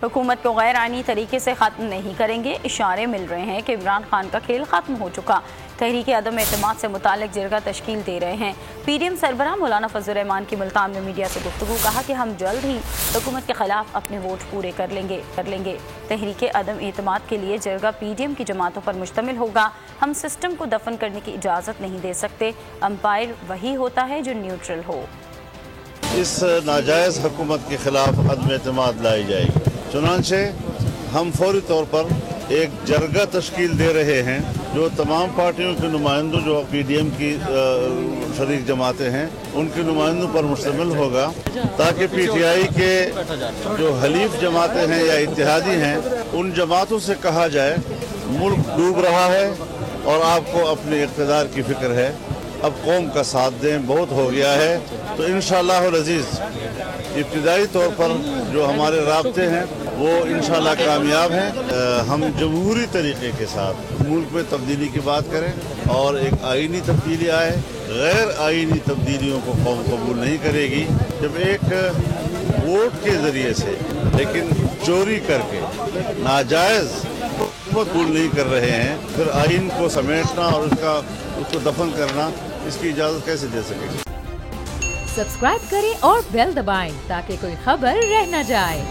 हुकूमत को गैर आईनी तरीके से ख़त्म नहीं करेंगे। इशारे मिल रहे हैं कि इमरान खान का खेल ख़त्म हो चुका। तहरीक अदम एतमाद से मुतालिक जरगा तश्कील दे रहे हैं। PDM सरबराह मौलाना फजल रहमान की मुल्तान में मीडिया से गुफ्तगू, कहा कि हम जल्द ही हुकूमत के खिलाफ अपने वोट पूरे कर लेंगे। तहरीक अदम एतमाद के लिए जरगा PDM की जमातों पर मुश्तमिल होगा। हम सिस्टम को दफन करने की इजाज़त नहीं दे सकते। अंपायर वही होता है जो न्यूट्रल हो। इस नाजायज़ हुकूमत के खिलाफ अदम एतमाद लाई जाएगी। चुनांचे हम फौरी तौर पर एक जरगा तश्कील दे रहे हैं जो तमाम पार्टियों के नुमाइंदों जो PDM की शरीक जमातें हैं उनके नुमाइंदों पर मुश्तमिल होगा, ताकि PTI के जो हलीफ जमातें हैं या इत्तेहादी हैं उन जमातों से कहा जाए मुल्क डूब रहा है और आपको अपने इक़्तिदार की फ़िक्र है, अब कौम का साथ दें, बहुत हो गया है। तो इंशाअल्लाह अज़ीज़ इब्तिदाई तौर पर जो हमारे राब्ते हैं वो इंशाअल्लाह कामयाब हैं। हम जमहूरी तरीके के साथ मुल्क में तब्दीली की बात करें और एक आईनी तब्दीली आए। गैर आईनी तब्दीलियों को कौम कबूल नहीं करेगी। जब एक वोट के ज़रिए से लेकिन चोरी करके नाजायज़ कबूल नहीं कर रहे हैं, फिर आइन को समेटना और उसको दफन करना, इसकी इजाज़त कैसे दे सकेंगे। सब्सक्राइब करें और बेल दबाएं ताकि कोई खबर रह न जाए।